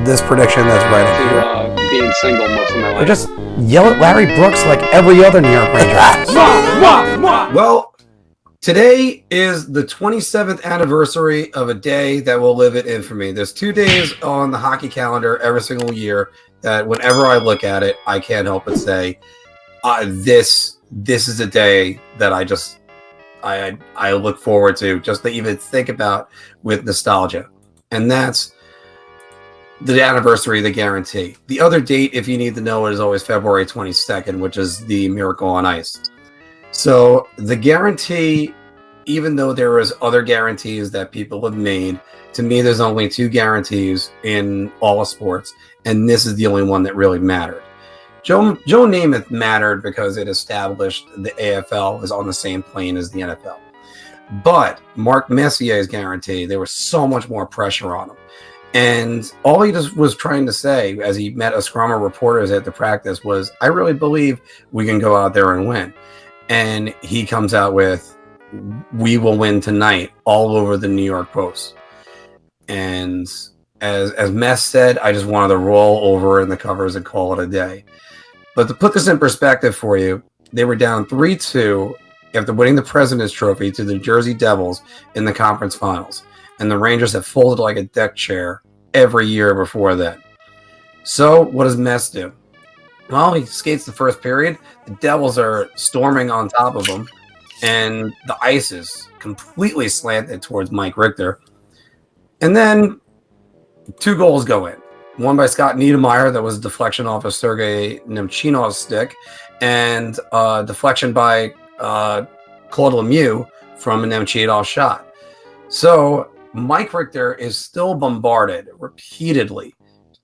this prediction that's right up here. Being single most of my life. Or just yell at Larry Brooks like every other New York Ranger. Well, today is the 27th anniversary of a day that will live in infamy. There's 2 days on the hockey calendar every single year that whenever I look at it, I can't help but say, this is a day that I look forward to just to even think about with nostalgia. And that's the anniversary of the guarantee. The other date, if you need to know it, is always February 22nd, which is the Miracle on Ice. So the guarantee, even though there is other guarantees that people have made, to me, there's only 2 guarantees in all of sports, and this is the only one that really mattered. Joe Namath mattered because it established the AFL is on the same plane as the NFL. But Mark Messier's guarantee, there was so much more pressure on him. And all he just was trying to say as he met a scrum of reporters at the practice was, I really believe we can go out there and win. And he comes out with, we will win tonight, all over the New York Post. And as Mess said, I just wanted to roll over in the covers and call it a day. But to put this in perspective for you, they were down 3-2 after winning the President's Trophy to the Jersey Devils in the conference finals. And the Rangers have folded like a deck chair every year before that. So what does Mess do? Well, he skates the first period. The Devils are storming on top of him. And the ice is completely slanted towards Mike Richter. And then 2 goals go in. One by Scott Niedermayer, that was a deflection off of Sergei Nemchinov's stick. And deflection by Claude Lemieux from a Nemchinov shot. So Mike Richter is still bombarded repeatedly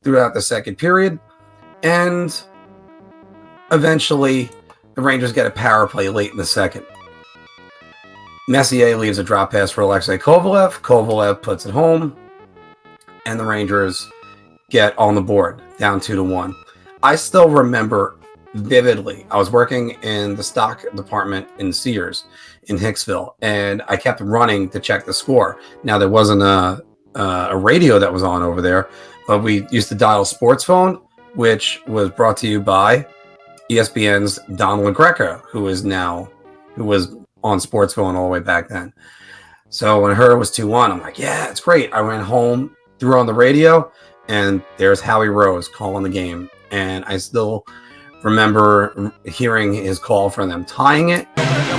throughout the second period. And eventually, the Rangers get a power play late in the second. Messier leaves a drop pass for Alexei Kovalev. Kovalev puts it home. And the Rangers get on the board, down 2-1. I still remember vividly, I was working in the stock department in Sears in Hicksville, and I kept running to check the score. Now, there wasn't a radio that was on over there, but we used to dial sports phone, which was brought to you by ESPN's Don LaGreca, who was on sports phone all the way back then. So when I heard it was 2-1, I'm like, yeah, it's great. I went home, threw on the radio, and there's Howie Rose calling the game. And I still remember hearing his call for them tying it. Messier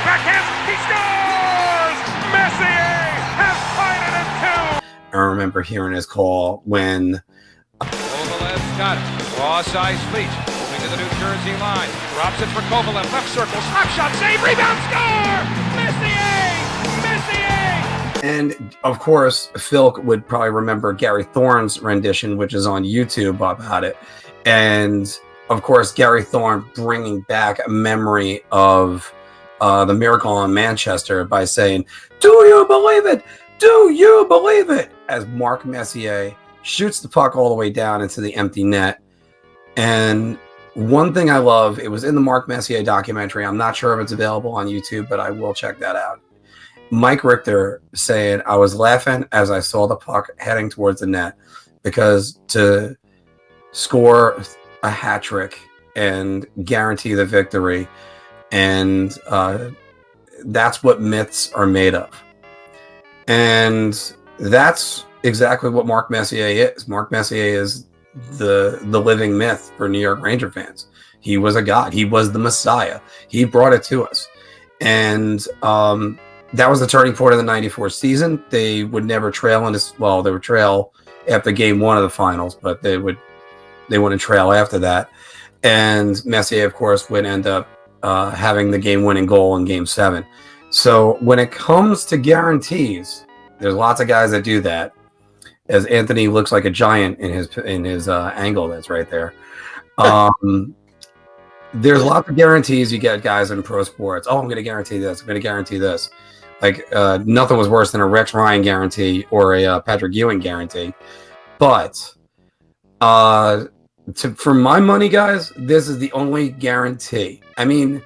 backhands, he scores! Messier has tied it at 2! I remember hearing his call when Kovalev's got it. Raw size feet. Moving to the New Jersey line. Drops it for Kovalev. Left circle. Slap shot. Save. Rebound. Score! Messier! Messier! And of course, Phil would probably remember Gary Thorne's rendition, which is on YouTube about it. And of course, Gary Thorne bringing back a memory of the Miracle in Manchester by saying, "Do you believe it? Do you believe it?" As Mark Messier shoots the puck all the way down into the empty net. And one thing I love, it was in the Mark Messier documentary. I'm not sure if it's available on YouTube, but I will check that out. Mike Richter saying, I was laughing as I saw the puck heading towards the net, because to score a hat trick and guarantee the victory, and that's what myths are made of. And that's exactly what Mark Messier is. Mark Messier is the living myth for New York Ranger fans. He was a god. He was the Messiah. He brought it to us. And that was the turning point of the 94 season. They would never trail in this. Well, they would trail after game 1 of the finals, but they wouldn't trail after that. And Messier, of course, would end up having the game-winning goal in game 7. So when it comes to guarantees, there's lots of guys that do that. As Anthony looks like a giant in his angle that's right there. There's lots of guarantees you get guys in pro sports. Oh, I'm going to guarantee this. I'm going to guarantee this. Like nothing was worse than a Rex Ryan guarantee or a Patrick Ewing guarantee. But for my money, guys, this is the only guarantee. I mean,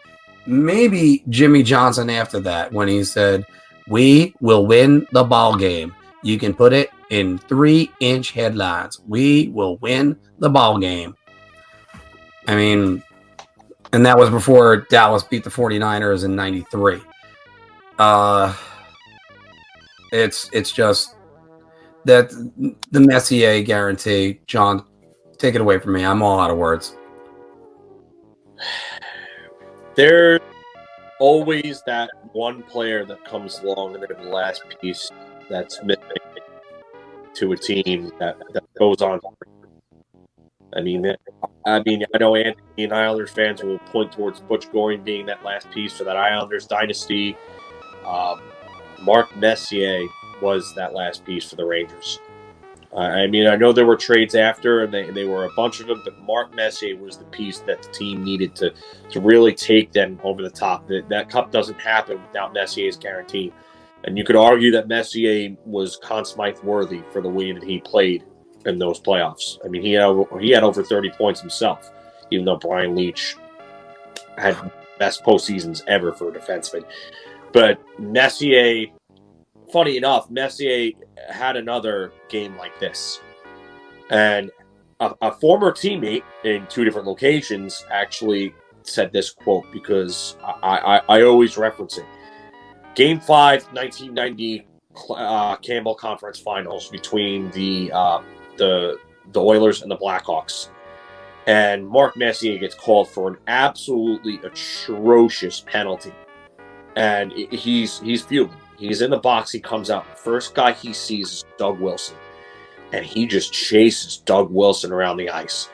maybe Jimmy Johnson after that when he said, "We will win the ball game. You can put it in 3-inch headlines. We will win the ball game. I mean, and that was before Dallas beat the 49ers in 93. It's just that the Messier guarantee. John, take it away from me. I'm all out of words. There's always that one player that comes along and they're the last piece that's missing to a team that goes on. I know Anthony and Islanders fans will point towards Butch Goring being that last piece for that Islanders dynasty. Mark Messier was that last piece for the Rangers. I know there were trades after, and they were a bunch of them, but Mark Messier was the piece that the team needed to really take them over the top. That cup doesn't happen without Messier's guarantee. And you could argue that Messier was Conn Smythe worthy for the way that he played in those playoffs. I mean, he had over 30 points himself, even though Brian Leetch had best postseasons ever for a defenseman. But Messier, funny enough, Messier had another game like this. And a former teammate in two different locations actually said this quote, because I always reference it. Game 5, 1990 Campbell Conference Finals between the Oilers and the Blackhawks. And Mark Messier gets called for an absolutely atrocious penalty. And he's fuming. He's in the box. He comes out. The first guy he sees is Doug Wilson. And he just chases Doug Wilson around the ice.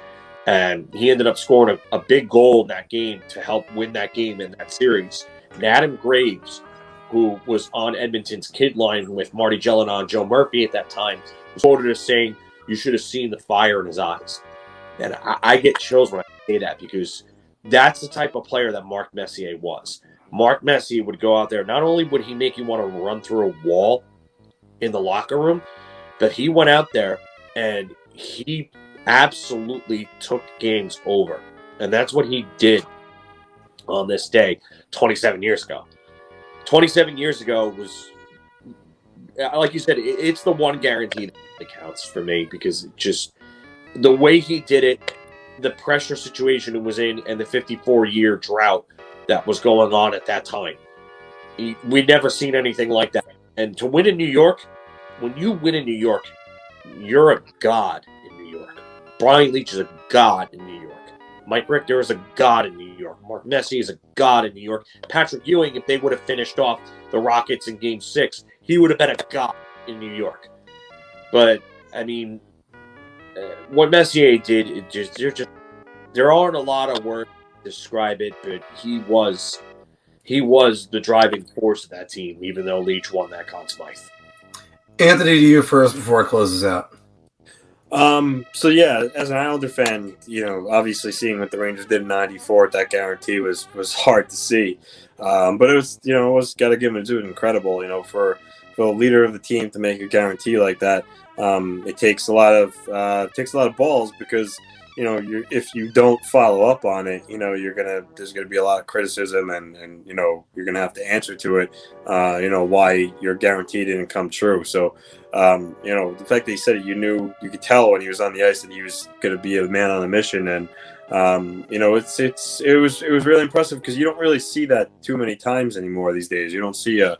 And he ended up scoring a big goal in that game to help win that game in that series. And Adam Graves, who was on Edmonton's kid line with Marty Gelinas and Joe Murphy at that time, was quoted as saying, "You should have seen the fire in his eyes." And I get chills when I say that, because that's the type of player that Mark Messier was. Mark Messier would go out there. Not only would he make you want to run through a wall in the locker room, but he went out there and he absolutely took games over. And that's what he did on this day 27 years ago. 27 years ago was, like you said, it's the one guarantee that counts for me, because it just the way he did it, the pressure situation it was in, and the 54-year drought that was going on at that time. We'd never seen anything like that. And to win in New York, when you win in New York, you're a god in New York. Brian Leetch is a god in New York. Mike Richter is a god in New York. Mark Messier is a god in New York. Patrick Ewing, if they would have finished off the Rockets in Game 6, he would have been a god in New York. But, I mean, what Messier did, there aren't a lot of words to describe it, but he was the driving force of that team, even though Leetch won that Conn Smythe. Anthony, to you first before it closes out. So yeah, as an Islander fan, obviously seeing what the Rangers did in '94 at that guarantee was hard to see. But it was got to give him it incredible. For the leader of the team to make a guarantee like that, it takes a lot of balls, because if you don't follow up on it, there's gonna be a lot of criticism, and you're gonna have to answer to it. Why your guarantee didn't come true. So, the fact that he said it, you could tell when he was on the ice that he was gonna be a man on a mission, and it was really impressive, because you don't really see that too many times anymore these days. You don't see a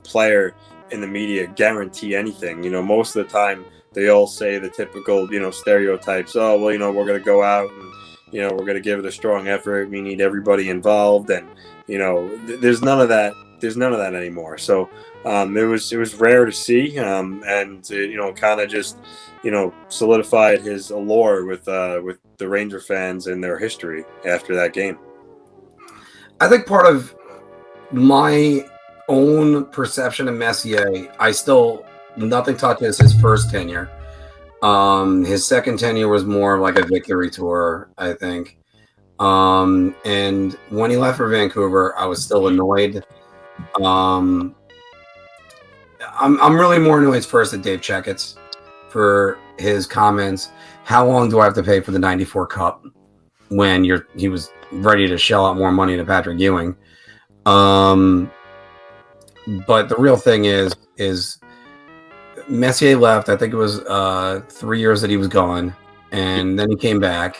player in the media guarantee anything. Most of the time, they all say the typical, stereotypes. Oh, well, we're going to go out and, we're going to give it a strong effort. We need everybody involved. And, there's none of that. There's none of that anymore. So it was rare to see. And kind of just, solidified his allure with the Ranger fans and their history after that game. I think part of my own perception of Messier, nothing touches his first tenure. His second tenure was more like a victory tour, I think. And when he left for Vancouver, I was still annoyed. I'm really more annoyed first at Dave Checketts for his comments. How long do I have to pay for the '94 Cup? When he was ready to shell out more money to Patrick Ewing. But the real thing is Messier left. I think it was 3 years that he was gone, and then he came back.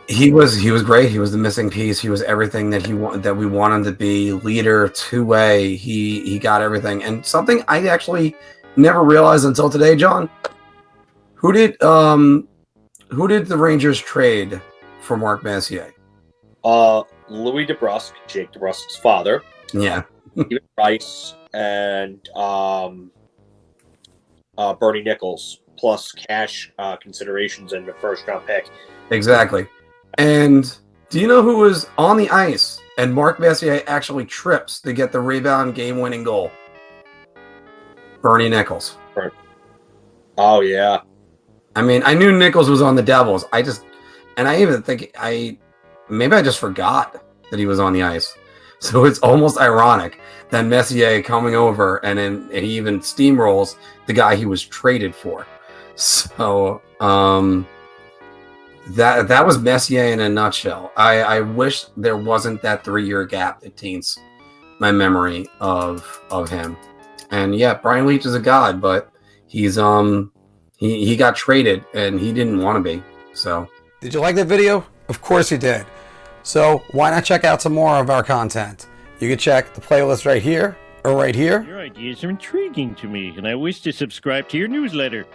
He was great. He was the missing piece. He was everything that we want him to be. Leader, two-way. He got everything. And something I actually never realized until today, John. Who did the Rangers trade for Mark Messier? Louis DeBrusk, Jake DeBrusk's father. Yeah. Steven Rice and Bernie Nichols, plus cash considerations and the first-round pick. Exactly. And do you know who was on the ice and Mark Messier actually trips to get the rebound game-winning goal? Bernie Nichols. Oh, yeah. I mean, I knew Nichols was on the Devils. I just forgot that he was on the ice. So it's almost ironic that Messier coming over and he even steamrolls the guy he was traded for. So, that was Messier in a nutshell. I wish there wasn't that 3-year gap that taints my memory of him. And yeah, Brian Leetch is a god, but he's he got traded and he didn't want to be. So Did you like that video? Of course you did. So why not check out some more of our content? You can check the playlist right here or right here. Your ideas are intriguing to me, and I wish to subscribe to your newsletter.